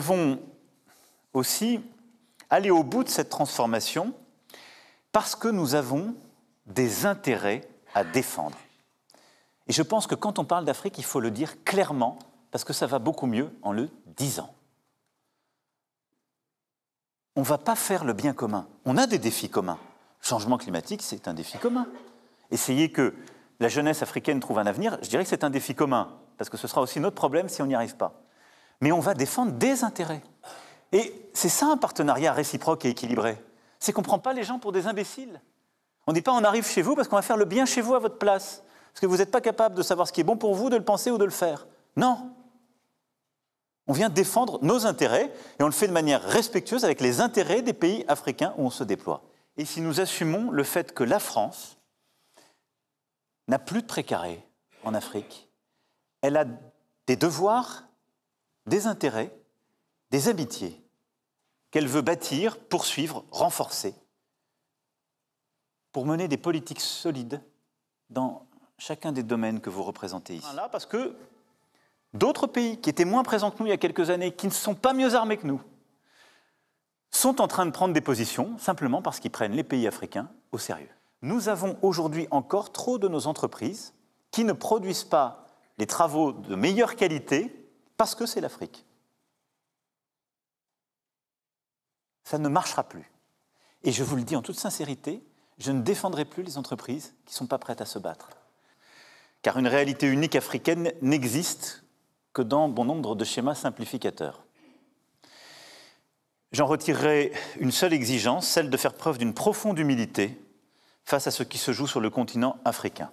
devons aussi aller au bout de cette transformation parce que nous avons des intérêts à défendre. Et je pense que quand on parle d'Afrique, il faut le dire clairement, parce que ça va beaucoup mieux en le disant. On ne va pas faire le bien commun. On a des défis communs. Le changement climatique, c'est un défi commun. Essayer que la jeunesse africaine trouve un avenir, je dirais que c'est un défi commun, parce que ce sera aussi notre problème si on n'y arrive pas. Mais on va défendre des intérêts. Et c'est ça un partenariat réciproque et équilibré. C'est qu'on ne prend pas les gens pour des imbéciles. On ne dit pas on arrive chez vous parce qu'on va faire le bien chez vous à votre place. Parce que vous n'êtes pas capable de savoir ce qui est bon pour vous, de le penser ou de le faire. Non. On vient défendre nos intérêts et on le fait de manière respectueuse avec les intérêts des pays africains où on se déploie. Et si nous assumons le fait que la France n'a plus de précaré en Afrique, elle a des devoirs, des intérêts, des amitiés qu'elle veut bâtir, poursuivre, renforcer, pour mener des politiques solides dans chacun des domaines que vous représentez ici. Là, parce que d'autres pays qui étaient moins présents que nous il y a quelques années, qui ne sont pas mieux armés que nous, sont en train de prendre des positions simplement parce qu'ils prennent les pays africains au sérieux. Nous avons aujourd'hui encore trop de nos entreprises qui ne produisent pas les travaux de meilleure qualité parce que c'est l'Afrique. Ça ne marchera plus. Et je vous le dis en toute sincérité, je ne défendrai plus les entreprises qui ne sont pas prêtes à se battre. Car une réalité unique africaine n'existe que dans bon nombre de schémas simplificateurs. J'en retirerai une seule exigence, celle de faire preuve d'une profonde humilité face à ce qui se joue sur le continent africain.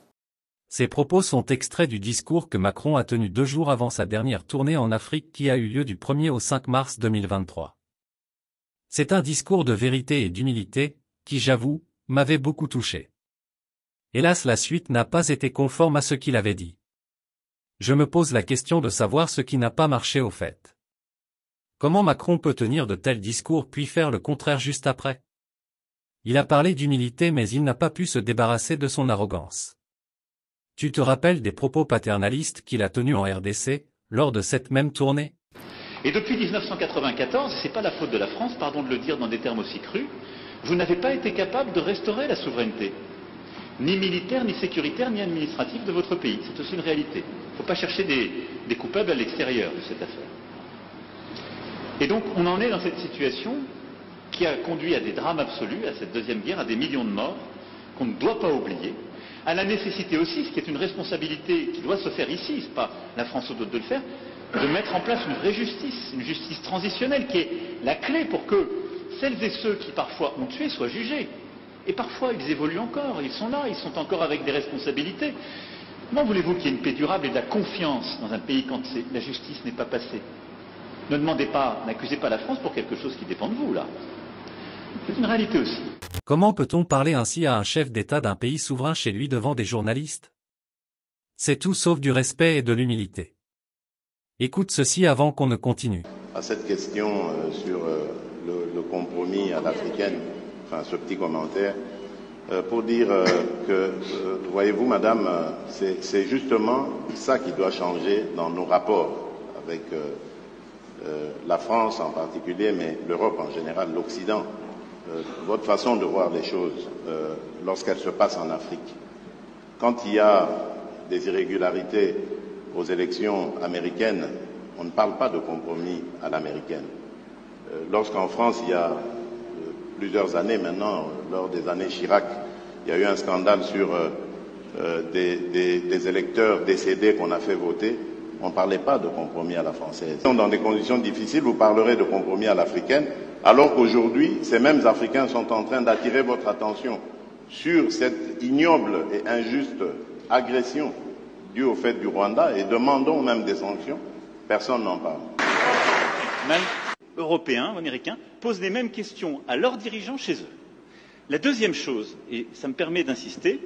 Ces propos sont extraits du discours que Macron a tenu 2 jours avant sa dernière tournée en Afrique qui a eu lieu du 1er au 5 mars 2023. C'est un discours de vérité et d'humilité, qui, j'avoue, m'avait beaucoup touché. Hélas, la suite n'a pas été conforme à ce qu'il avait dit. Je me pose la question de savoir ce qui n'a pas marché au fait. Comment Macron peut tenir de tels discours puis faire le contraire juste après? Il a parlé d'humilité mais il n'a pas pu se débarrasser de son arrogance. Tu te rappelles des propos paternalistes qu'il a tenus en RDC, lors de cette même tournée? Et depuis 1994, c'est pas la faute de la France, pardon de le dire dans des termes aussi crus, vous n'avez pas été capable de restaurer la souveraineté, ni militaire, ni sécuritaire, ni administrative de votre pays. C'est aussi une réalité. Il ne faut pas chercher des coupables à l'extérieur de cette affaire. Et donc on en est dans cette situation qui a conduit à des drames absolus, à cette deuxième guerre, à des millions de morts, qu'on ne doit pas oublier, à la nécessité aussi, ce qui est une responsabilité qui doit se faire ici, ce n'est pas la France ou d'autres de le faire, de mettre en place une vraie justice, une justice transitionnelle qui est la clé pour que celles et ceux qui parfois ont tué soient jugés. Et parfois ils évoluent encore, ils sont là, ils sont encore avec des responsabilités. Comment voulez-vous qu'il y ait une paix durable et de la confiance dans un pays quand la justice n'est pas passée? Ne demandez pas, n'accusez pas la France pour quelque chose qui dépend de vous, là. C'est une réalité aussi. Comment peut-on parler ainsi à un chef d'État d'un pays souverain chez lui devant des journalistes? C'est tout sauf du respect et de l'humilité. Écoute ceci avant qu'on ne continue. À cette question sur le compromis à l'africaine, enfin ce petit commentaire, pour dire que, voyez-vous madame, c'est justement ça qui doit changer dans nos rapports avec la France en particulier, mais l'Europe en général, l'Occident. Votre façon de voir les choses lorsqu'elles se passent en Afrique. Quand il y a des irrégularités aux élections américaines, on ne parle pas de compromis à l'américaine. Lorsqu'en France, il y a plusieurs années maintenant, lors des années Chirac, il y a eu un scandale sur des électeurs décédés qu'on a fait voter, on ne parlait pas de compromis à la française. Dans des conditions difficiles, vous parlerez de compromis à l'africaine, alors qu'aujourd'hui, ces mêmes Africains sont en train d'attirer votre attention sur cette ignoble et injuste agression due au fait du Rwanda et demandons même des sanctions. Personne n'en parle. Même européens, américains, posent les mêmes questions à leurs dirigeants chez eux. La deuxième chose, et ça me permet d'insister,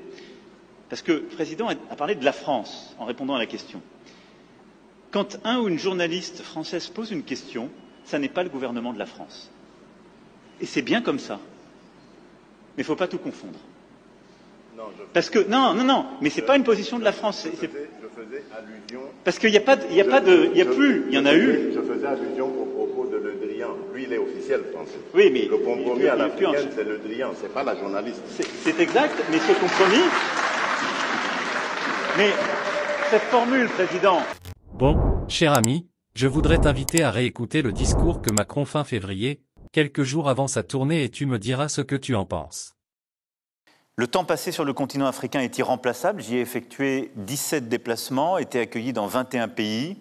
parce que le président a parlé de la France en répondant à la question. Quand un ou une journaliste française pose une question, ça n'est pas le gouvernement de la France. Et c'est bien comme ça. Mais il ne faut pas tout confondre. Non, parce que non, mais c'est pas une position de la France. Je faisais allusion. Parce qu'il n'y a pas de, il y a plus, il y en a eu. Je faisais allusion au propos de lui, il est officiel français. Oui, mais le compromis à l'africaine, c'est le Drian, c'est pas la journaliste. C'est exact, mais ce compromis... Mais cette formule, Président... Bon, cher ami, je voudrais t'inviter à réécouter le discours que Macron fin février, quelques jours avant sa tournée, et tu me diras ce que tu en penses. Le temps passé sur le continent africain est irremplaçable. J'y ai effectué 17 déplacements, été accueilli dans 21 pays,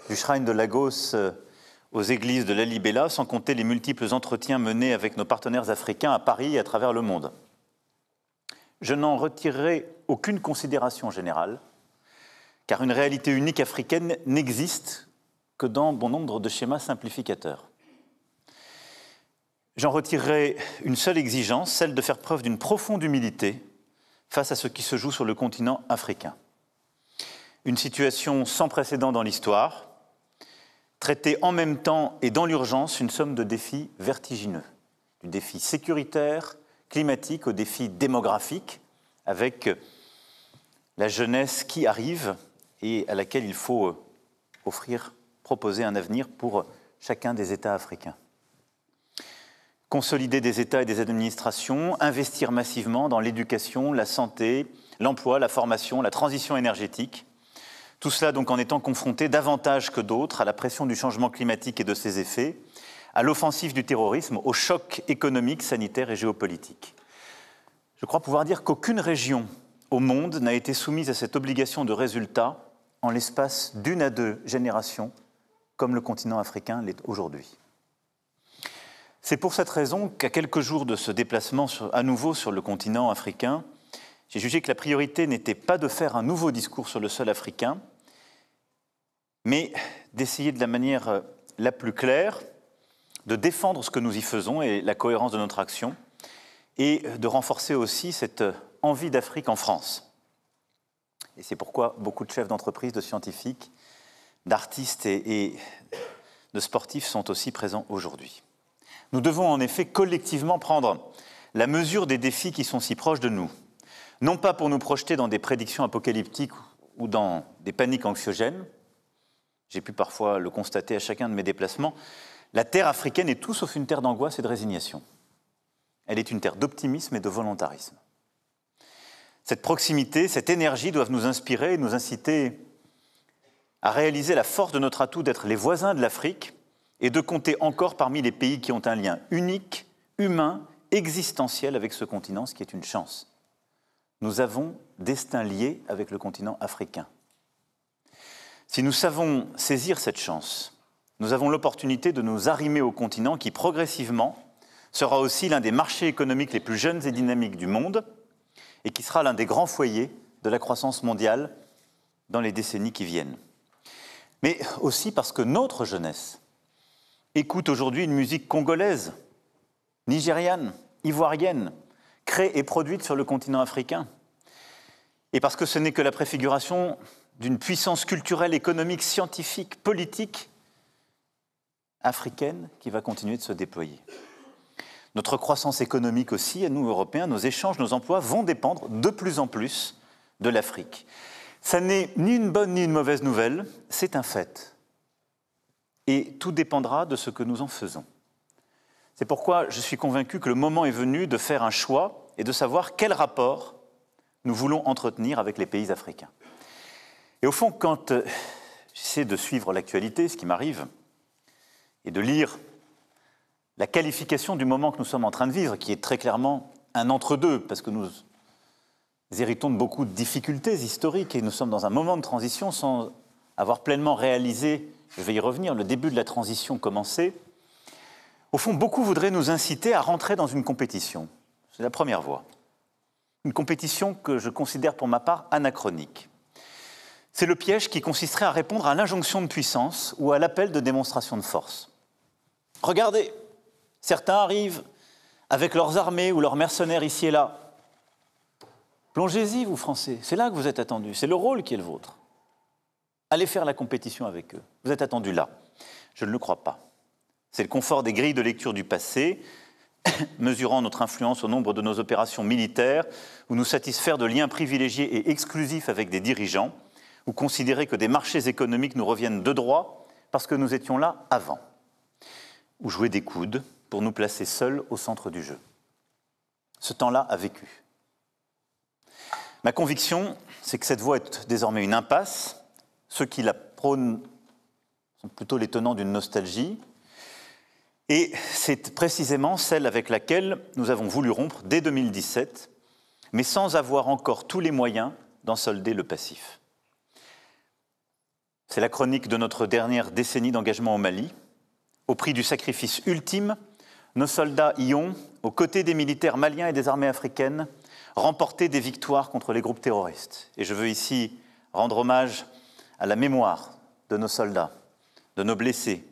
du Shrine de Lagos aux églises de Lalibela, sans compter les multiples entretiens menés avec nos partenaires africains à Paris et à travers le monde. Je n'en retirerai aucune considération générale, car une réalité unique africaine n'existe que dans bon nombre de schémas simplificateurs. J'en retirerai une seule exigence, celle de faire preuve d'une profonde humilité face à ce qui se joue sur le continent africain. Une situation sans précédent dans l'histoire, traiter en même temps et dans l'urgence une somme de défis vertigineux, du défi sécuritaire, climatique au défi démographique, avec la jeunesse qui arrive et à laquelle il faut proposer un avenir pour chacun des États africains. Consolider des États et des administrations, investir massivement dans l'éducation, la santé, l'emploi, la formation, la transition énergétique. Tout cela donc en étant confronté davantage que d'autres à la pression du changement climatique et de ses effets, à l'offensive du terrorisme, au choc économique, sanitaire et géopolitique. Je crois pouvoir dire qu'aucune région au monde n'a été soumise à cette obligation de résultat en l'espace d'1 à 2 générations, comme le continent africain l'est aujourd'hui. C'est pour cette raison qu'à quelques jours de ce déplacement à nouveau sur le continent africain, j'ai jugé que la priorité n'était pas de faire un nouveau discours sur le sol africain, mais d'essayer de la manière la plus claire de défendre ce que nous y faisons et la cohérence de notre action, et de renforcer aussi cette envie d'Afrique en France. Et c'est pourquoi beaucoup de chefs d'entreprise, de scientifiques, d'artistes et de sportifs sont aussi présents aujourd'hui. Nous devons en effet collectivement prendre la mesure des défis qui sont si proches de nous, non pas pour nous projeter dans des prédictions apocalyptiques ou dans des paniques anxiogènes. J'ai pu parfois le constater à chacun de mes déplacements. La terre africaine est tout sauf une terre d'angoisse et de résignation. Elle est une terre d'optimisme et de volontarisme. Cette proximité, cette énergie doivent nous inspirer et nous inciter à réaliser la force de notre atout d'être les voisins de l'Afrique et de compter encore parmi les pays qui ont un lien unique, humain, existentiel avec ce continent, ce qui est une chance. Nous avons destin lié avec le continent africain. Si nous savons saisir cette chance, nous avons l'opportunité de nous arrimer au continent qui, progressivement, sera aussi l'un des marchés économiques les plus jeunes et dynamiques du monde et qui sera l'un des grands foyers de la croissance mondiale dans les décennies qui viennent. Mais aussi parce que notre jeunesse écoute aujourd'hui une musique congolaise, nigériane, ivoirienne, créée et produite sur le continent africain. Et parce que ce n'est que la préfiguration d'une puissance culturelle, économique, scientifique, politique africaine qui va continuer de se déployer. Notre croissance économique aussi, à nous Européens, nos échanges, nos emplois vont dépendre de plus en plus de l'Afrique. Ça n'est ni une bonne ni une mauvaise nouvelle, c'est un fait. Et tout dépendra de ce que nous en faisons. C'est pourquoi je suis convaincu que le moment est venu de faire un choix et de savoir quel rapport nous voulons entretenir avec les pays africains. Et au fond, quand j'essaie de suivre l'actualité, ce qui m'arrive, et de lire la qualification du moment que nous sommes en train de vivre, qui est très clairement un entre-deux, parce que nous héritons de beaucoup de difficultés historiques et nous sommes dans un moment de transition sans avoir pleinement réalisé, je vais y revenir, le début de la transition commencé. Au fond, beaucoup voudraient nous inciter à rentrer dans une compétition. C'est la première voie. Une compétition que je considère pour ma part anachronique. C'est le piège qui consisterait à répondre à l'injonction de puissance ou à l'appel de démonstration de force. Regardez, certains arrivent avec leurs armées ou leurs mercenaires ici et là. Plongez-y, vous Français, c'est là que vous êtes attendus, c'est le rôle qui est le vôtre. Allez faire la compétition avec eux, vous êtes attendus là. Je ne le crois pas. C'est le confort des grilles de lecture du passé, mesurant notre influence au nombre de nos opérations militaires, ou nous satisfaire de liens privilégiés et exclusifs avec des dirigeants, ou considérer que des marchés économiques nous reviennent de droit parce que nous étions là avant. ou jouer des coudes pour nous placer seuls au centre du jeu. Ce temps-là a vécu. Ma conviction, c'est que cette voie est désormais une impasse. Ceux qui la prônent sont plutôt les tenants d'une nostalgie. Et c'est précisément celle avec laquelle nous avons voulu rompre dès 2017, mais sans avoir encore tous les moyens d'en solder le passif. C'est la chronique de notre dernière décennie d'engagement au Mali. Au prix du sacrifice ultime, nos soldats y ont, aux côtés des militaires maliens et des armées africaines, remporté des victoires contre les groupes terroristes. Et je veux ici rendre hommage à la mémoire de nos soldats, de nos blessés,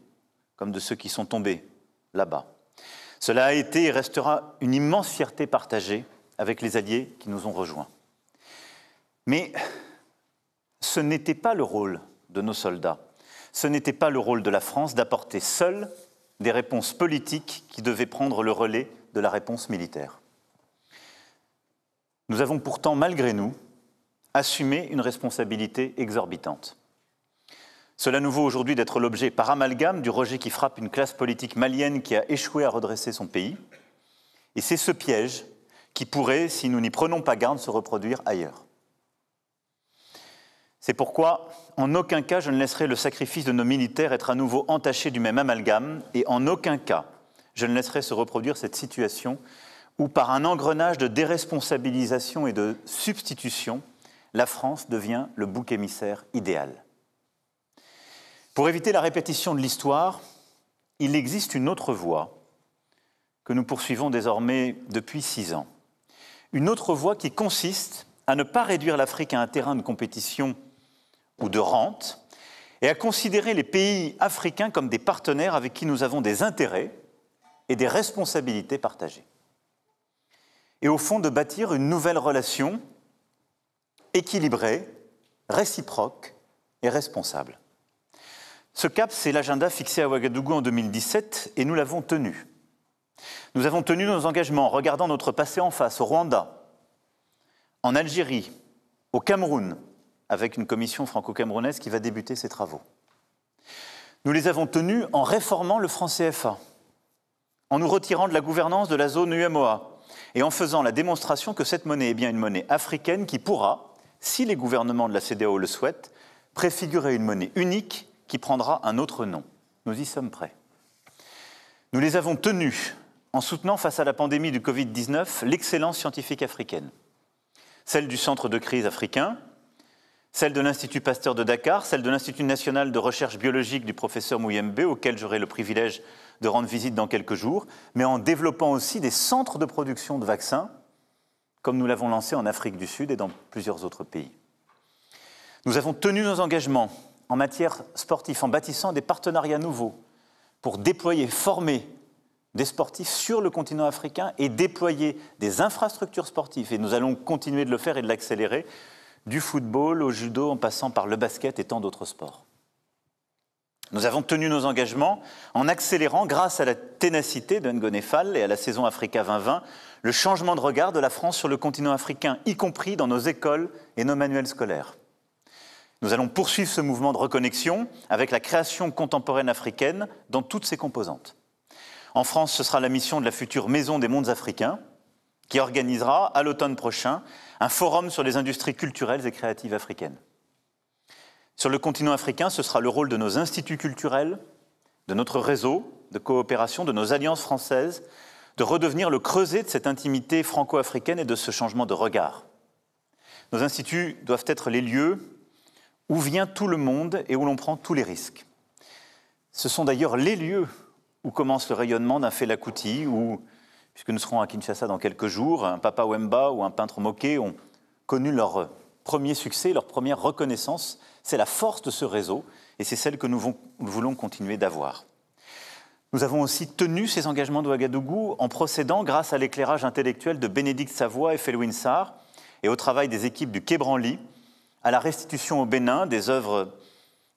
comme de ceux qui sont tombés là-bas. Cela a été et restera une immense fierté partagée avec les alliés qui nous ont rejoints. Mais ce n'était pas le rôle de nos soldats, ce n'était pas le rôle de la France d'apporter seule des réponses politiques qui devaient prendre le relais de la réponse militaire. Nous avons pourtant, malgré nous, assumé une responsabilité exorbitante. Cela nous vaut aujourd'hui d'être l'objet par amalgame du rejet qui frappe une classe politique malienne qui a échoué à redresser son pays. Et c'est ce piège qui pourrait, si nous n'y prenons pas garde, se reproduire ailleurs. C'est pourquoi, en aucun cas, je ne laisserai le sacrifice de nos militaires être à nouveau entaché du même amalgame, et en aucun cas, je ne laisserai se reproduire cette situation où, par un engrenage de déresponsabilisation et de substitution, la France devient le bouc émissaire idéal. Pour éviter la répétition de l'histoire, il existe une autre voie que nous poursuivons désormais depuis 6 ans. Une autre voie qui consiste à ne pas réduire l'Afrique à un terrain de compétition ou de rente, et à considérer les pays africains comme des partenaires avec qui nous avons des intérêts et des responsabilités partagées. Et au fond, de bâtir une nouvelle relation équilibrée, réciproque et responsable. Ce cap, c'est l'agenda fixé à Ouagadougou en 2017, et nous l'avons tenu. Nous avons tenu nos engagements en regardant notre passé en face, au Rwanda, en Algérie, au Cameroun, avec une commission franco-camerounaise qui va débuter ses travaux. Nous les avons tenus en réformant le franc CFA, en nous retirant de la gouvernance de la zone UEMOA et en faisant la démonstration que cette monnaie est bien une monnaie africaine qui pourra, si les gouvernements de la CEDEAO le souhaitent, préfigurer une monnaie unique qui prendra un autre nom. Nous y sommes prêts. Nous les avons tenus en soutenant face à la pandémie du Covid-19 l'excellence scientifique africaine, celle du Centre de crise africain, celle de l'Institut Pasteur de Dakar, celle de l'Institut national de recherche biologique du professeur Mouyembe, auquel j'aurai le privilège de rendre visite dans quelques jours, mais en développant aussi des centres de production de vaccins, comme nous l'avons lancé en Afrique du Sud et dans plusieurs autres pays. Nous avons tenu nos engagements en matière sportive, en bâtissant des partenariats nouveaux pour déployer, former des sportifs sur le continent africain et déployer des infrastructures sportives. Et nous allons continuer de le faire et de l'accélérer, du football au judo en passant par le basket et tant d'autres sports. Nous avons tenu nos engagements en accélérant, grâce à la ténacité de Ngone Fall et à la saison Africa 2020, le changement de regard de la France sur le continent africain, y compris dans nos écoles et nos manuels scolaires. Nous allons poursuivre ce mouvement de reconnexion avec la création contemporaine africaine dans toutes ses composantes. En France, ce sera la mission de la future Maison des mondes africains, qui organisera, à l'automne prochain, un forum sur les industries culturelles et créatives africaines. Sur le continent africain, ce sera le rôle de nos instituts culturels, de notre réseau de coopération, de nos alliances françaises, de redevenir le creuset de cette intimité franco-africaine et de ce changement de regard. Nos instituts doivent être les lieux où vient tout le monde et où l'on prend tous les risques. Ce sont d'ailleurs les lieux où commence le rayonnement d'un Fela Kuti, où, puisque nous serons à Kinshasa dans quelques jours, un Papa Wemba ou un peintre Moké ont connu leur premier succès, leur première reconnaissance. C'est la force de ce réseau et c'est celle que nous voulons continuer d'avoir. Nous avons aussi tenu ces engagements de Ouagadougou en procédant, grâce à l'éclairage intellectuel de Bénédicte Savoie et Felwine Sarr et au travail des équipes du Quai Branly, à la restitution au Bénin des œuvres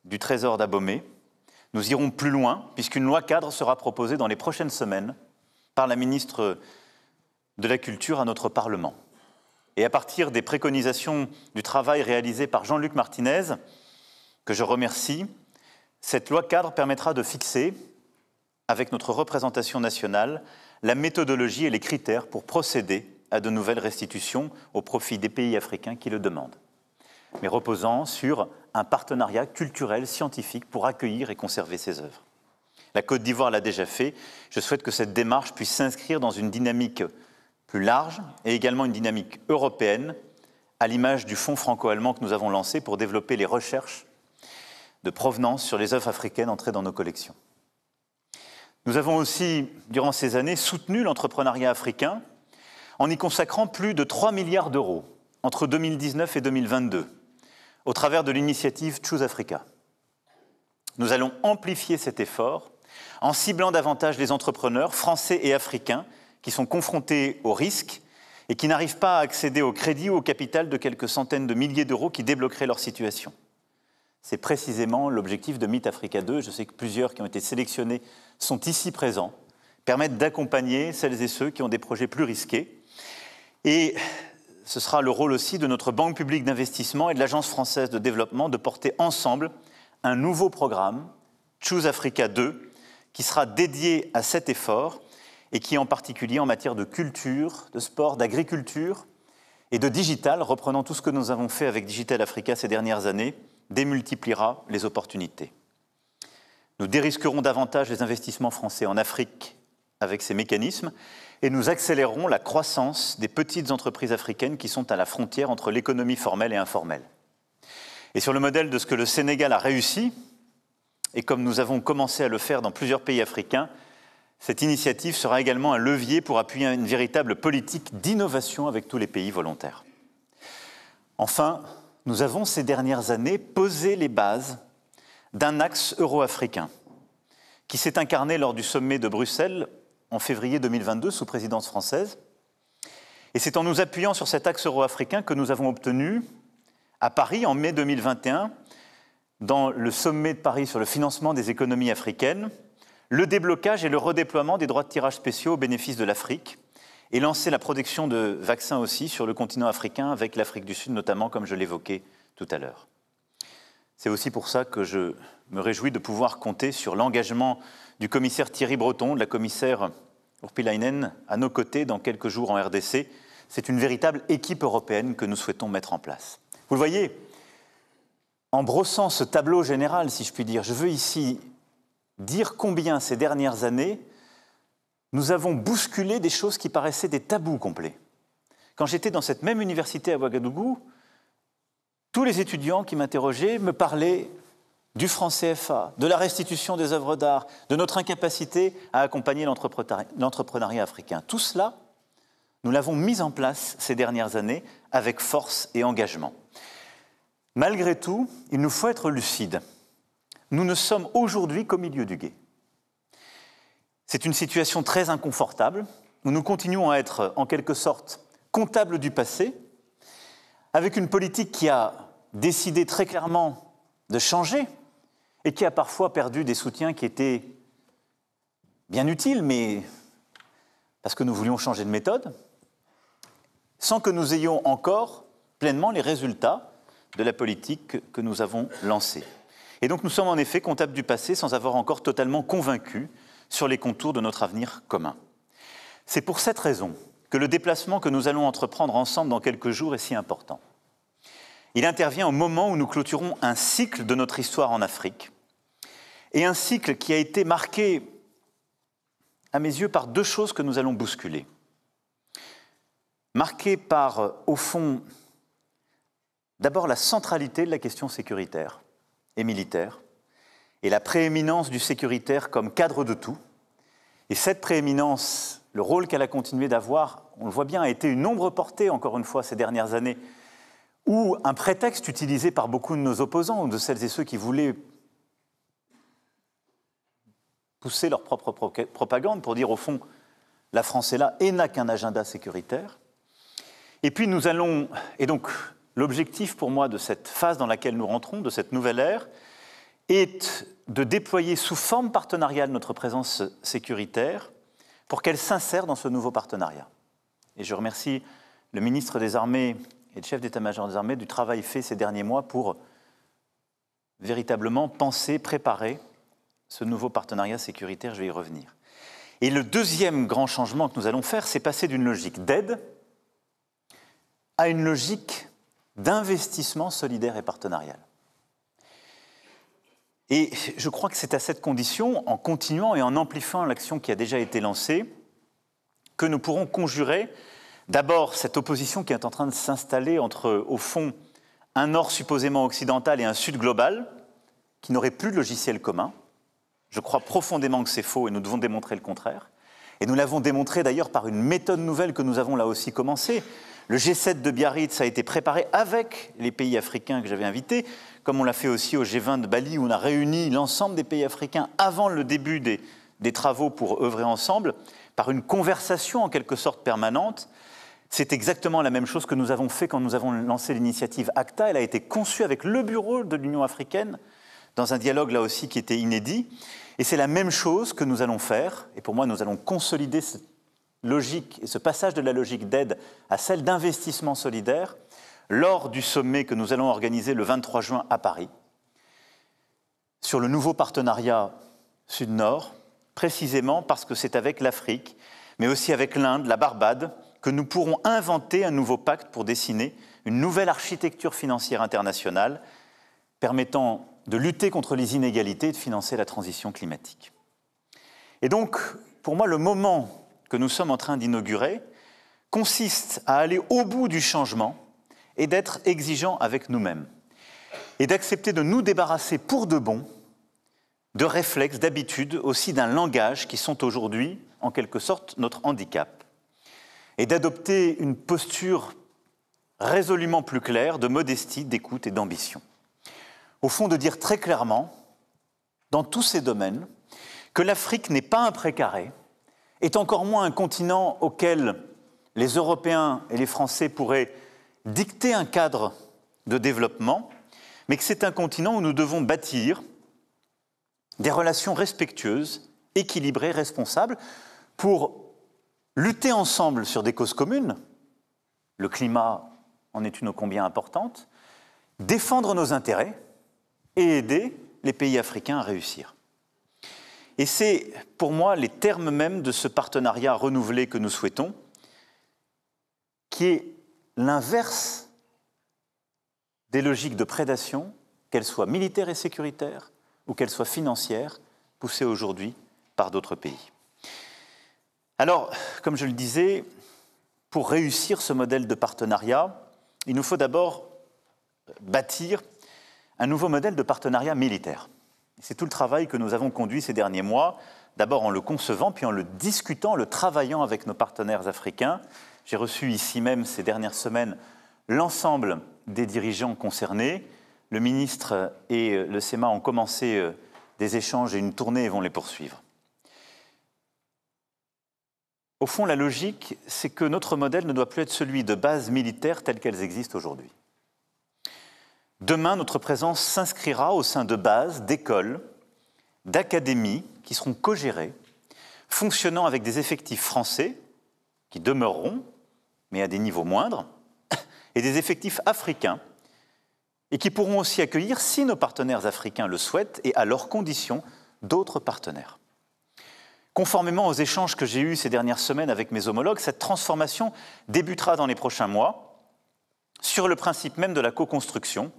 du trésor d'Abomey. Nous irons plus loin, puisqu'une loi cadre sera proposée dans les prochaines semaines par la ministre de la Culture à notre Parlement. Et à partir des préconisations du travail réalisé par Jean-Luc Martinez, que je remercie, cette loi cadre permettra de fixer, avec notre représentation nationale, la méthodologie et les critères pour procéder à de nouvelles restitutions au profit des pays africains qui le demandent, mais reposant sur un partenariat culturel, scientifique pour accueillir et conserver ces œuvres. La Côte d'Ivoire l'a déjà fait. Je souhaite que cette démarche puisse s'inscrire dans une dynamique plus large et également une dynamique européenne, à l'image du fonds franco-allemand que nous avons lancé pour développer les recherches de provenance sur les œuvres africaines entrées dans nos collections. Nous avons aussi, durant ces années, soutenu l'entrepreneuriat africain en y consacrant plus de 3 milliards d'euros entre 2019 et 2022, au travers de l'initiative Choose Africa. Nous allons amplifier cet effort en ciblant davantage les entrepreneurs français et africains qui sont confrontés aux risques et qui n'arrivent pas à accéder au crédit ou au capital de quelques centaines de milliers d'euros qui débloqueraient leur situation. C'est précisément l'objectif de Meet Africa 2. Je sais que plusieurs qui ont été sélectionnés sont ici présents, permettent d'accompagner celles et ceux qui ont des projets plus risqués. Et ce sera le rôle aussi de notre Banque publique d'investissement et de l'Agence française de développement de porter ensemble un nouveau programme, Choose Africa 2, qui sera dédié à cet effort et qui, en particulier en matière de culture, de sport, d'agriculture et de digital, reprenant tout ce que nous avons fait avec Digital Africa ces dernières années, démultipliera les opportunités. Nous dérisquerons davantage les investissements français en Afrique avec ces mécanismes et nous accélérerons la croissance des petites entreprises africaines qui sont à la frontière entre l'économie formelle et informelle. Et sur le modèle de ce que le Sénégal a réussi, et comme nous avons commencé à le faire dans plusieurs pays africains, cette initiative sera également un levier pour appuyer une véritable politique d'innovation avec tous les pays volontaires. Enfin, nous avons ces dernières années posé les bases d'un axe euro-africain qui s'est incarné lors du sommet de Bruxelles en février 2022 sous présidence française. Et c'est en nous appuyant sur cet axe euro-africain que nous avons obtenu à Paris en mai 2021, dans le sommet de Paris sur le financement des économies africaines, le déblocage et le redéploiement des droits de tirage spéciaux au bénéfice de l'Afrique et lancer la production de vaccins aussi sur le continent africain, avec l'Afrique du Sud notamment, comme je l'évoquais tout à l'heure. C'est aussi pour ça que je me réjouis de pouvoir compter sur l'engagement du commissaire Thierry Breton, de la commissaire Urpilainen, à nos côtés dans quelques jours en RDC. C'est une véritable équipe européenne que nous souhaitons mettre en place. Vous le voyez, en brossant ce tableau général, si je puis dire, je veux ici dire combien ces dernières années, nous avons bousculé des choses qui paraissaient des tabous complets. Quand j'étais dans cette même université à Ouagadougou, tous les étudiants qui m'interrogeaient me parlaient du franc CFA, de la restitution des œuvres d'art, de notre incapacité à accompagner l'entrepreneuriat africain. Tout cela, nous l'avons mis en place ces dernières années avec force et engagement. Malgré tout, il nous faut être lucides. Nous ne sommes aujourd'hui qu'au milieu du gué. C'est une situation très inconfortable, où nous continuons à être, en quelque sorte, comptables du passé, avec une politique qui a décidé très clairement de changer et qui a parfois perdu des soutiens qui étaient bien utiles, mais parce que nous voulions changer de méthode, sans que nous ayons encore pleinement les résultats de la politique que nous avons lancée. Et donc nous sommes en effet comptables du passé sans avoir encore totalement convaincus sur les contours de notre avenir commun. C'est pour cette raison que le déplacement que nous allons entreprendre ensemble dans quelques jours est si important. Il intervient au moment où nous clôturons un cycle de notre histoire en Afrique, et un cycle qui a été marqué, à mes yeux, par deux choses que nous allons bousculer. Marqué par, au fond, d'abord la centralité de la question sécuritaire et militaire, et la prééminence du sécuritaire comme cadre de tout. Et cette prééminence, le rôle qu'elle a continué d'avoir, on le voit bien, a été une ombre portée, encore une fois, ces dernières années, ou un prétexte utilisé par beaucoup de nos opposants, ou de celles et ceux qui voulaient pousser leur propre propagande pour dire, au fond, la France est là et n'a qu'un agenda sécuritaire. Et puis nous allons, et donc l'objectif pour moi de cette phase dans laquelle nous rentrons, de cette nouvelle ère, est de déployer sous forme partenariale notre présence sécuritaire pour qu'elle s'insère dans ce nouveau partenariat. Et je remercie le ministre des Armées et le chef d'état-major des Armées du travail fait ces derniers mois pour véritablement penser, préparer ce nouveau partenariat sécuritaire, je vais y revenir. Et le deuxième grand changement que nous allons faire, c'est passer d'une logique d'aide à une logique d'investissement solidaire et partenarial. Et je crois que c'est à cette condition, en continuant et en amplifiant l'action qui a déjà été lancée, que nous pourrons conjurer d'abord cette opposition qui est en train de s'installer entre, au fond, un Nord supposément occidental et un Sud global, qui n'aurait plus de logiciel commun. Je crois profondément que c'est faux et nous devons démontrer le contraire. Et nous l'avons démontré d'ailleurs par une méthode nouvelle que nous avons là aussi commencée. Le G7 de Biarritz a été préparé avec les pays africains que j'avais invités, comme on l'a fait aussi au G20 de Bali, où on a réuni l'ensemble des pays africains avant le début des travaux pour œuvrer ensemble, par une conversation en quelque sorte permanente. C'est exactement la même chose que nous avons fait quand nous avons lancé l'initiative ACTA. Elle a été conçue avec le bureau de l'Union africaine, dans un dialogue là aussi qui était inédit. Et c'est la même chose que nous allons faire. Et pour moi, nous allons consolider cette logique et ce passage de la logique d'aide à celle d'investissement solidaire lors du sommet que nous allons organiser le 23 juin à Paris, sur le nouveau partenariat Sud-Nord, précisément parce que c'est avec l'Afrique, mais aussi avec l'Inde, la Barbade, que nous pourrons inventer un nouveau pacte pour dessiner une nouvelle architecture financière internationale permettant de lutter contre les inégalités et de financer la transition climatique. Et donc, pour moi, le moment que nous sommes en train d'inaugurer consiste à aller au bout du changement et d'être exigeants avec nous-mêmes et d'accepter de nous débarrasser pour de bon de réflexes, d'habitudes, aussi d'un langage qui sont aujourd'hui, en quelque sorte, notre handicap et d'adopter une posture résolument plus claire de modestie, d'écoute et d'ambition. Au fond, de dire très clairement, dans tous ces domaines, que l'Afrique n'est pas un précaré, est encore moins un continent auquel les Européens et les Français pourraient dicter un cadre de développement, mais que c'est un continent où nous devons bâtir des relations respectueuses, équilibrées, responsables, pour lutter ensemble sur des causes communes. Le climat en est une ô combien importante, défendre nos intérêts et aider les pays africains à réussir. Et c'est pour moi les termes mêmes de ce partenariat renouvelé que nous souhaitons, qui est l'inverse des logiques de prédation, qu'elles soient militaires et sécuritaires ou qu'elles soient financières, poussées aujourd'hui par d'autres pays. Alors, comme je le disais, pour réussir ce modèle de partenariat, il nous faut d'abord bâtir un nouveau modèle de partenariat militaire. C'est tout le travail que nous avons conduit ces derniers mois, d'abord en le concevant, puis en le discutant, en le travaillant avec nos partenaires africains. J'ai reçu ici même ces dernières semaines l'ensemble des dirigeants concernés. Le ministre et le SEMA ont commencé des échanges et une tournée et vont les poursuivre. Au fond, la logique, c'est que notre modèle ne doit plus être celui de bases militaires telles qu'elles existent aujourd'hui. Demain, notre présence s'inscrira au sein de bases, d'écoles, d'académies qui seront co-gérées, fonctionnant avec des effectifs français, qui demeureront, mais à des niveaux moindres, et des effectifs africains, et qui pourront aussi accueillir, si nos partenaires africains le souhaitent, et à leurs conditions, d'autres partenaires. Conformément aux échanges que j'ai eus ces dernières semaines avec mes homologues, cette transformation débutera dans les prochains mois, sur le principe même de la co-construction,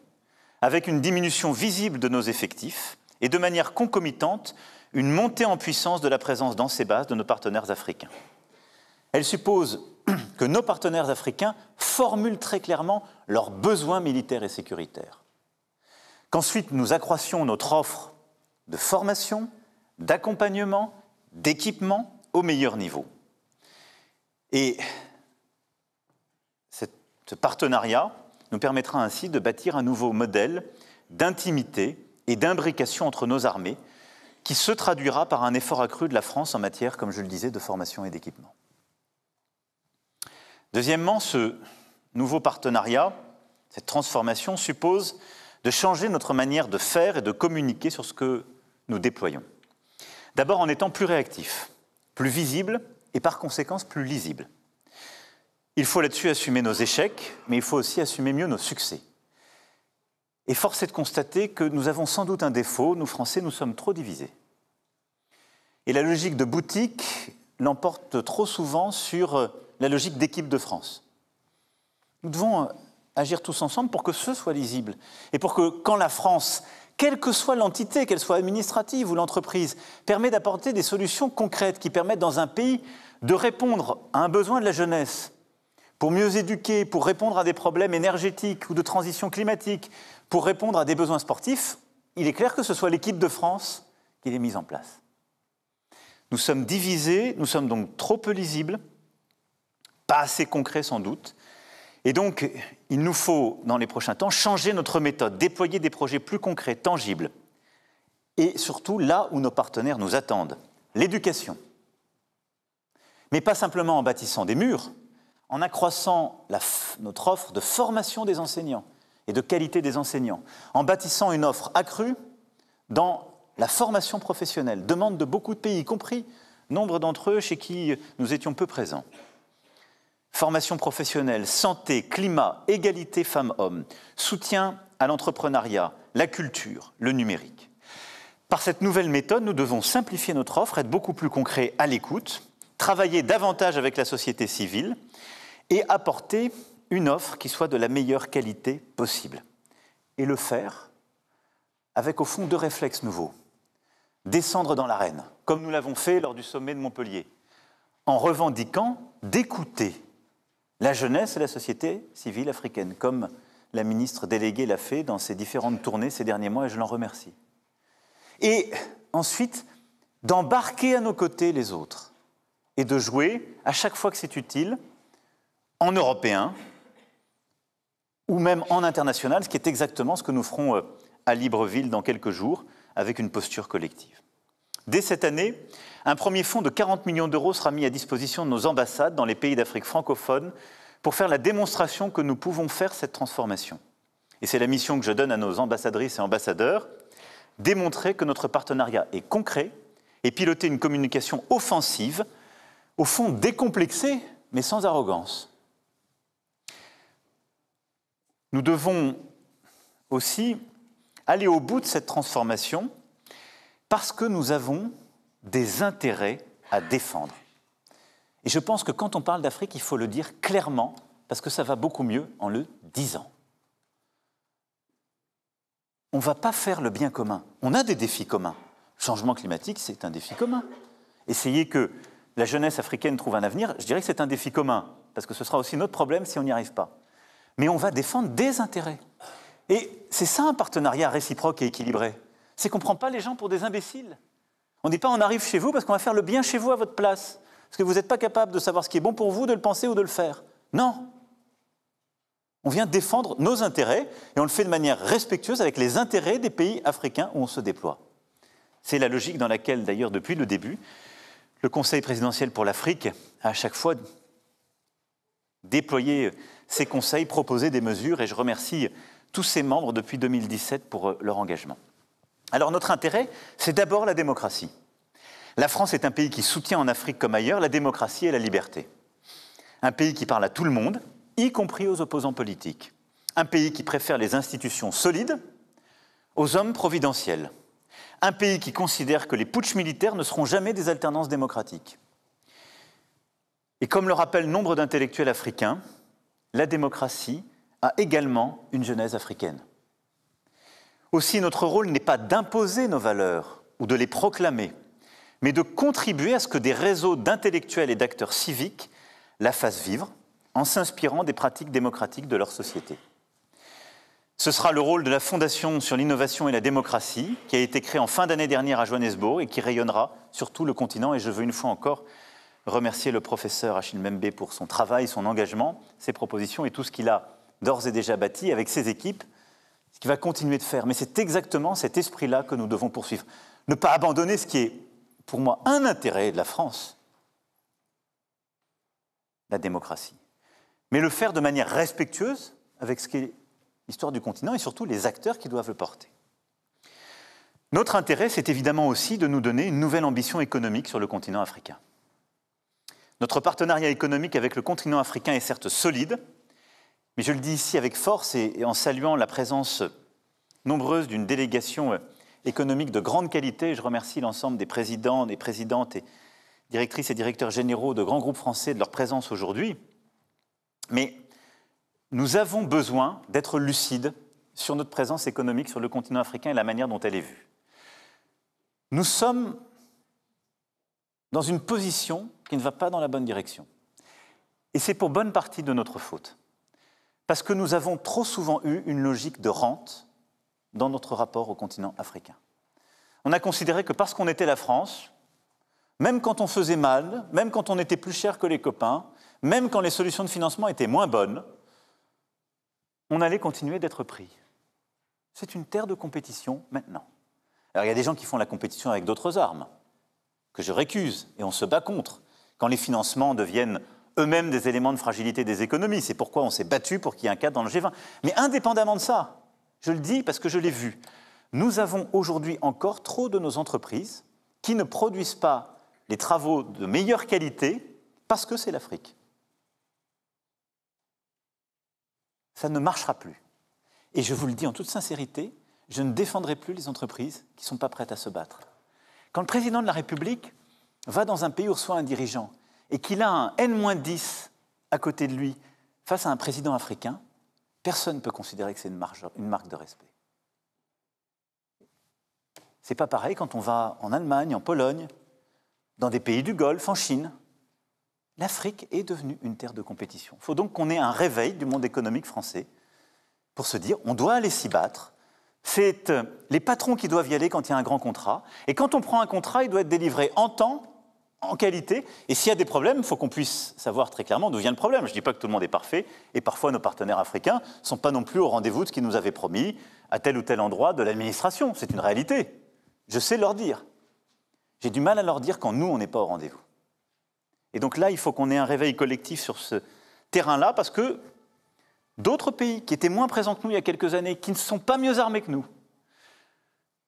avec une diminution visible de nos effectifs et de manière concomitante, une montée en puissance de la présence dans ces bases de nos partenaires africains. Elle suppose que nos partenaires africains formulent très clairement leurs besoins militaires et sécuritaires. Qu'ensuite nous accroissions notre offre de formation, d'accompagnement, d'équipement au meilleur niveau. Et ce partenariat nous permettra ainsi de bâtir un nouveau modèle d'intimité et d'imbrication entre nos armées qui se traduira par un effort accru de la France en matière, comme je le disais, de formation et d'équipement. Deuxièmement, ce nouveau partenariat, cette transformation suppose de changer notre manière de faire et de communiquer sur ce que nous déployons. D'abord en étant plus réactifs, plus visibles et par conséquent plus lisibles. Il faut là-dessus assumer nos échecs, mais il faut aussi assumer mieux nos succès. Et force est de constater que nous avons sans doute un défaut, nous Français, nous sommes trop divisés. Et la logique de boutique l'emporte trop souvent sur la logique d'équipe de France. Nous devons agir tous ensemble pour que ce soit lisible. Et pour que, quand la France, quelle que soit l'entité, qu'elle soit administrative ou l'entreprise, permet d'apporter des solutions concrètes qui permettent dans un pays de répondre à un besoin de la jeunesse, pour mieux éduquer, pour répondre à des problèmes énergétiques ou de transition climatique, pour répondre à des besoins sportifs, il est clair que ce soit l'équipe de France qui les mise en place. Nous sommes divisés, nous sommes donc trop peu lisibles, pas assez concrets sans doute, et donc il nous faut, dans les prochains temps, changer notre méthode, déployer des projets plus concrets, tangibles, et surtout là où nos partenaires nous attendent, l'éducation. Mais pas simplement en bâtissant des murs, en accroissant notre offre de formation des enseignants et de qualité des enseignants, en bâtissant une offre accrue dans la formation professionnelle, demande de beaucoup de pays, y compris nombre d'entre eux chez qui nous étions peu présents. Formation professionnelle, santé, climat, égalité femmes-hommes, soutien à l'entrepreneuriat, la culture, le numérique. Par cette nouvelle méthode, nous devons simplifier notre offre, être beaucoup plus concrets à l'écoute, travailler davantage avec la société civile et apporter une offre qui soit de la meilleure qualité possible. Et le faire avec, au fond, deux réflexes nouveaux. Descendre dans l'arène, comme nous l'avons fait lors du sommet de Montpellier, en revendiquant d'écouter la jeunesse et la société civile africaine, comme la ministre déléguée l'a fait dans ses différentes tournées ces derniers mois, et je l'en remercie. Et ensuite, d'embarquer à nos côtés les autres, et de jouer, à chaque fois que c'est utile, en européen, ou même en international, ce qui est exactement ce que nous ferons à Libreville dans quelques jours, avec une posture collective. Dès cette année, un premier fonds de 40 millions d'euros sera mis à disposition de nos ambassades dans les pays d'Afrique francophone pour faire la démonstration que nous pouvons faire cette transformation. Et c'est la mission que je donne à nos ambassadrices et ambassadeurs, démontrer que notre partenariat est concret et piloter une communication offensive, au fond décomplexée, mais sans arrogance. Nous devons aussi aller au bout de cette transformation parce que nous avons des intérêts à défendre. Et je pense que quand on parle d'Afrique, il faut le dire clairement, parce que ça va beaucoup mieux en le disant. On ne va pas faire le bien commun. On a des défis communs. Le changement climatique, c'est un défi commun. Essayer que la jeunesse africaine trouve un avenir, je dirais que c'est un défi commun, parce que ce sera aussi notre problème si on n'y arrive pas. Mais on va défendre des intérêts. Et c'est ça un partenariat réciproque et équilibré. C'est qu'on ne prend pas les gens pour des imbéciles. On ne dit pas on arrive chez vous parce qu'on va faire le bien chez vous à votre place. Parce que vous n'êtes pas capable de savoir ce qui est bon pour vous, de le penser ou de le faire. Non. On vient défendre nos intérêts et on le fait de manière respectueuse avec les intérêts des pays africains où on se déploie. C'est la logique dans laquelle, d'ailleurs, depuis le début, le Conseil présidentiel pour l'Afrique a à chaque fois déployé ses conseils, proposé des mesures et je remercie tous ses membres depuis 2017 pour leur engagement. Alors notre intérêt, c'est d'abord la démocratie. La France est un pays qui soutient en Afrique comme ailleurs la démocratie et la liberté. Un pays qui parle à tout le monde, y compris aux opposants politiques. Un pays qui préfère les institutions solides aux hommes providentiels. Un pays qui considère que les putschs militaires ne seront jamais des alternances démocratiques. Et comme le rappellent nombre d'intellectuels africains, la démocratie a également une genèse africaine. Aussi, notre rôle n'est pas d'imposer nos valeurs ou de les proclamer, mais de contribuer à ce que des réseaux d'intellectuels et d'acteurs civiques la fassent vivre en s'inspirant des pratiques démocratiques de leur société. Ce sera le rôle de la Fondation sur l'innovation et la démocratie, qui a été créée en fin d'année dernière à Johannesburg et qui rayonnera sur tout le continent. Et je veux une fois encore remercier le professeur Achille Mbembe pour son travail, son engagement, ses propositions et tout ce qu'il a d'ores et déjà bâti avec ses équipes, ce qu'il va continuer de faire. Mais c'est exactement cet esprit-là que nous devons poursuivre. Ne pas abandonner ce qui est, pour moi, un intérêt de la France, la démocratie. Mais le faire de manière respectueuse avec ce qui est l'histoire du continent et surtout les acteurs qui doivent le porter. Notre intérêt, c'est évidemment aussi de nous donner une nouvelle ambition économique sur le continent africain. Notre partenariat économique avec le continent africain est certes solide, mais je le dis ici avec force et en saluant la présence nombreuse d'une délégation économique de grande qualité. Je remercie l'ensemble des présidents, des présidentes et directrices et directeurs généraux de grands groupes français de leur présence aujourd'hui. Mais nous avons besoin d'être lucides sur notre présence économique sur le continent africain et la manière dont elle est vue. Nous sommes dans une position qui ne va pas dans la bonne direction. Et c'est pour bonne partie de notre faute. Parce que nous avons trop souvent eu une logique de rente dans notre rapport au continent africain. On a considéré que parce qu'on était la France, même quand on faisait mal, même quand on était plus cher que les copains, même quand les solutions de financement étaient moins bonnes, on allait continuer d'être pris. C'est une terre de compétition maintenant. Alors il y a des gens qui font la compétition avec d'autres armes, que je récuse, et on se bat contre, quand les financements deviennent eux-mêmes des éléments de fragilité des économies. C'est pourquoi on s'est battu pour qu'il y ait un cadre dans le G20. Mais indépendamment de ça, je le dis parce que je l'ai vu, nous avons aujourd'hui encore trop de nos entreprises qui ne produisent pas les travaux de meilleure qualité parce que c'est l'Afrique. Ça ne marchera plus. Et je vous le dis en toute sincérité, je ne défendrai plus les entreprises qui ne sont pas prêtes à se battre. Quand le président de la République va dans un pays où reçoit un dirigeant et qu'il a un N-10 à côté de lui face à un président africain, personne ne peut considérer que c'est une marque de respect. C'est pas pareil quand on va en Allemagne, en Pologne, dans des pays du Golfe, en Chine. L'Afrique est devenue une terre de compétition. Il faut donc qu'on ait un réveil du monde économique français pour se dire on doit aller s'y battre. C'est les patrons qui doivent y aller quand il y a un grand contrat. Et quand on prend un contrat, il doit être délivré en temps, en qualité. Et s'il y a des problèmes, il faut qu'on puisse savoir très clairement d'où vient le problème. Je ne dis pas que tout le monde est parfait. Et parfois, nos partenaires africains ne sont pas non plus au rendez-vous de ce qu'ils nous avaient promis à tel ou tel endroit de l'administration. C'est une réalité. Je sais leur dire. J'ai du mal à leur dire quand nous, on n'est pas au rendez-vous. Et donc là, il faut qu'on ait un réveil collectif sur ce terrain-là, parce que d'autres pays qui étaient moins présents que nous il y a quelques années, qui ne sont pas mieux armés que nous,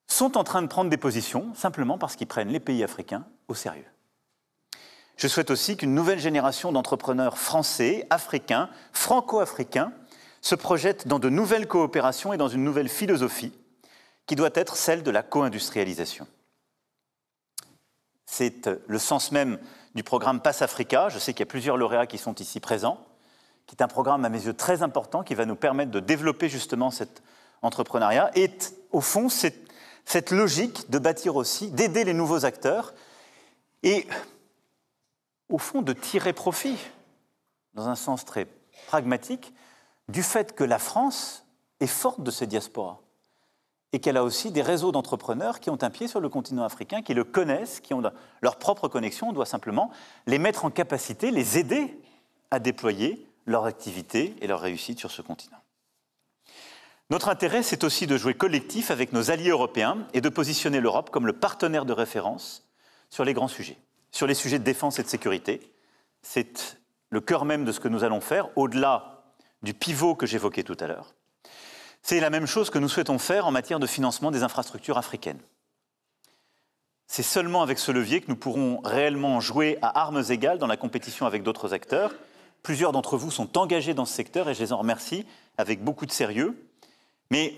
sont en train de prendre des positions, simplement parce qu'ils prennent les pays africains au sérieux. Je souhaite aussi qu'une nouvelle génération d'entrepreneurs français, africains, franco-africains, se projette dans de nouvelles coopérations et dans une nouvelle philosophie, qui doit être celle de la co-industrialisation. C'est le sens même du programme Pass Africa. Je sais qu'il y a plusieurs lauréats qui sont ici présents, qui est un programme à mes yeux très important, qui va nous permettre de développer justement cet entrepreneuriat. Et au fond, c'est cette logique de bâtir aussi, d'aider les nouveaux acteurs et au fond de tirer profit, dans un sens très pragmatique, du fait que la France est forte de ses diasporas et qu'elle a aussi des réseaux d'entrepreneurs qui ont un pied sur le continent africain, qui le connaissent, qui ont leur propre connexion. On doit simplement les mettre en capacité, les aider à déployer leur activité et leur réussite sur ce continent. Notre intérêt, c'est aussi de jouer collectif avec nos alliés européens et de positionner l'Europe comme le partenaire de référence sur les grands sujets. Sur les sujets de défense et de sécurité, c'est le cœur même de ce que nous allons faire, au-delà du pivot que j'évoquais tout à l'heure. C'est la même chose que nous souhaitons faire en matière de financement des infrastructures africaines. C'est seulement avec ce levier que nous pourrons réellement jouer à armes égales dans la compétition avec d'autres acteurs. Plusieurs d'entre vous sont engagés dans ce secteur et je les en remercie avec beaucoup de sérieux. Mais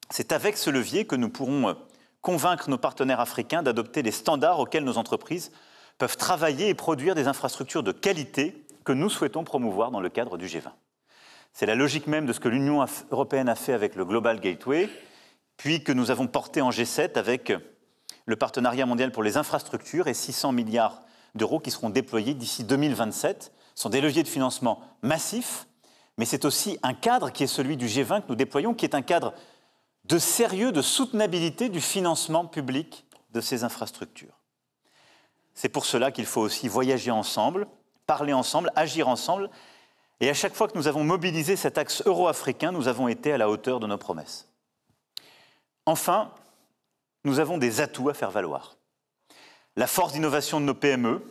c'est avec ce levier que nous pourrons convaincre nos partenaires africains d'adopter les standards auxquels nos entreprises peuvent travailler et produire des infrastructures de qualité que nous souhaitons promouvoir dans le cadre du G20. C'est la logique même de ce que l'Union européenne a fait avec le Global Gateway, puis que nous avons porté en G7 avec le Partenariat mondial pour les infrastructures et 600 milliards d'euros qui seront déployés d'ici 2027. Ce sont des leviers de financement massifs, mais c'est aussi un cadre qui est celui du G20 que nous déployons, qui est un cadre de sérieux, de soutenabilité du financement public de ces infrastructures. C'est pour cela qu'il faut aussi voyager ensemble, parler ensemble, agir ensemble. Et à chaque fois que nous avons mobilisé cet axe euro-africain, nous avons été à la hauteur de nos promesses. Enfin, nous avons des atouts à faire valoir. La force d'innovation de nos PME,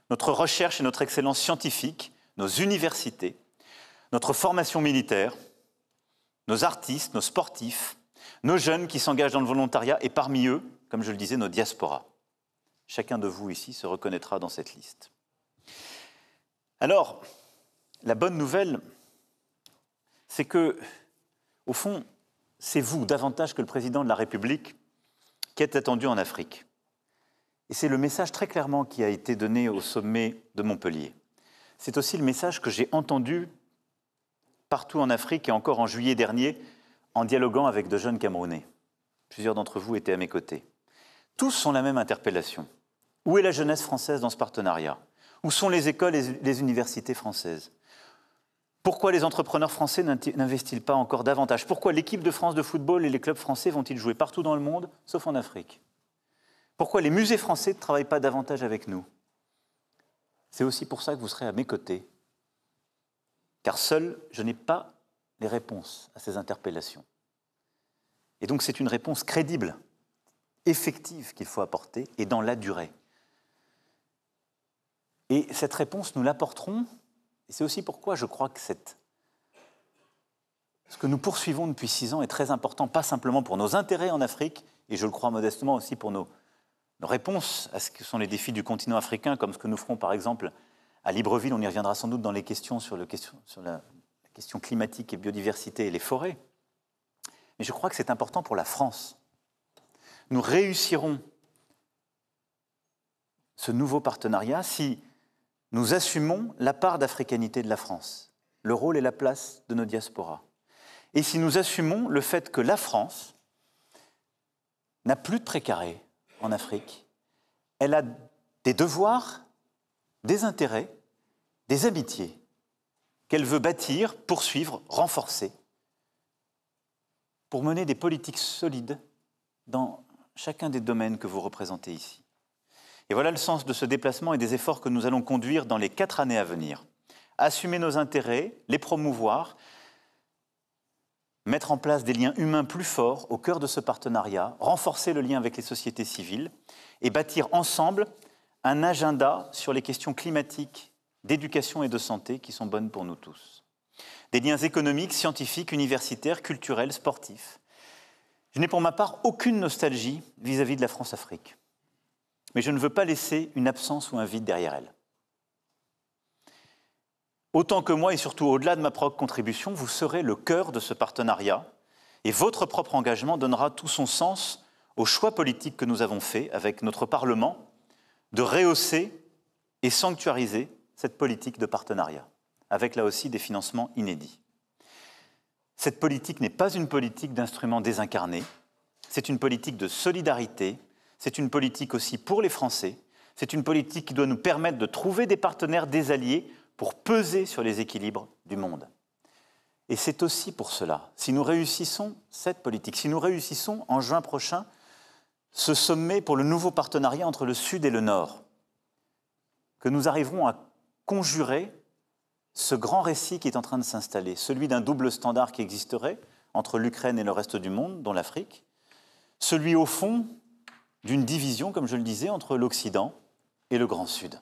notre recherche et notre excellence scientifique, nos universités, notre formation militaire, nos artistes, nos sportifs, nos jeunes qui s'engagent dans le volontariat et parmi eux, comme je le disais, nos diasporas. Chacun de vous ici se reconnaîtra dans cette liste. Alors, la bonne nouvelle, c'est que, au fond, c'est vous, davantage que le président de la République, qui est attendu en Afrique. Et c'est le message très clairement qui a été donné au sommet de Montpellier. C'est aussi le message que j'ai entendu partout en Afrique et encore en juillet dernier en dialoguant avec de jeunes Camerounais. Plusieurs d'entre vous étaient à mes côtés. Tous ont la même interpellation. Où est la jeunesse française dans ce partenariat? Où sont les écoles et les universités françaises? Pourquoi les entrepreneurs français n'investissent pas encore davantage? Pourquoi l'équipe de France de football et les clubs français vont-ils jouer partout dans le monde, sauf en Afrique? Pourquoi les musées français ne travaillent pas davantage avec nous? C'est aussi pour ça que vous serez à mes côtés. Car seul, je n'ai pas les réponses à ces interpellations. Et donc c'est une réponse crédible, effective qu'il faut apporter, et dans la durée. Et cette réponse, nous l'apporterons, et c'est aussi pourquoi je crois que ce que nous poursuivons depuis 6 ans est très important, pas simplement pour nos intérêts en Afrique, et je le crois modestement aussi pour nos réponses à ce que sont les défis du continent africain, comme ce que nous ferons par exemple à Libreville, on y reviendra sans doute dans les questions sur la question climatique et biodiversité et les forêts. Mais je crois que c'est important pour la France. Nous réussirons ce nouveau partenariat si nous assumons la part d'africanité de la France, le rôle et la place de nos diasporas. Et si nous assumons le fait que la France n'a plus de précaré en Afrique, elle a des devoirs, des intérêts, des amitiés qu'elle veut bâtir, poursuivre, renforcer, pour mener des politiques solides dans chacun des domaines que vous représentez ici. Et voilà le sens de ce déplacement et des efforts que nous allons conduire dans les 4 années à venir. Assumer nos intérêts, les promouvoir, mettre en place des liens humains plus forts au cœur de ce partenariat, renforcer le lien avec les sociétés civiles et bâtir ensemble un agenda sur les questions climatiques, d'éducation et de santé qui sont bonnes pour nous tous. Des liens économiques, scientifiques, universitaires, culturels, sportifs. Je n'ai pour ma part aucune nostalgie vis-à-vis de la France-Afrique. Mais je ne veux pas laisser une absence ou un vide derrière elle. Autant que moi, et surtout au-delà de ma propre contribution, vous serez le cœur de ce partenariat et votre propre engagement donnera tout son sens au choix politique que nous avons fait avec notre Parlement de rehausser et sanctuariser cette politique de partenariat, avec là aussi des financements inédits. Cette politique n'est pas une politique d'instruments désincarnés, c'est une politique de solidarité, c'est une politique aussi pour les Français, c'est une politique qui doit nous permettre de trouver des partenaires, des alliés, pour peser sur les équilibres du monde. Et c'est aussi pour cela, si nous réussissons cette politique, si nous réussissons en juin prochain ce sommet pour le nouveau partenariat entre le Sud et le Nord, que nous arriverons à conjurer ce grand récit qui est en train de s'installer, celui d'un double standard qui existerait entre l'Ukraine et le reste du monde, dont l'Afrique, celui au fond d'une division, comme je le disais, entre l'Occident et le Grand Sud.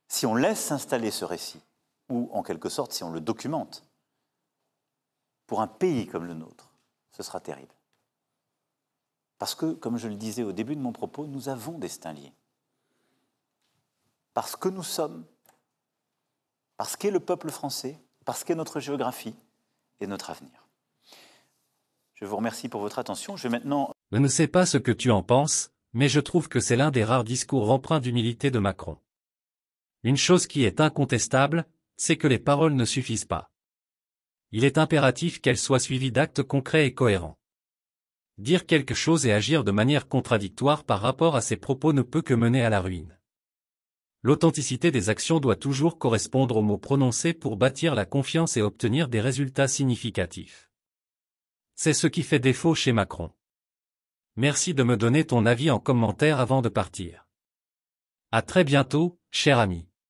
Si on laisse s'installer ce récit, ou en quelque sorte si on le documente, pour un pays comme le nôtre, ce sera terrible. Parce que, comme je le disais au début de mon propos, nous avons destin lié. Parce que nous sommes, parce qu'est le peuple français, parce qu'est notre géographie et notre avenir. Je vous remercie pour votre attention. Je vais maintenant... Je ne sais pas ce que tu en penses, mais je trouve que c'est l'un des rares discours empreints d'humilité de Macron. Une chose qui est incontestable, c'est que les paroles ne suffisent pas. Il est impératif qu'elles soient suivies d'actes concrets et cohérents. Dire quelque chose et agir de manière contradictoire par rapport à ses propos ne peut que mener à la ruine. L'authenticité des actions doit toujours correspondre aux mots prononcés pour bâtir la confiance et obtenir des résultats significatifs. C'est ce qui fait défaut chez Macron. Merci de me donner ton avis en commentaire avant de partir. À très bientôt, cher ami.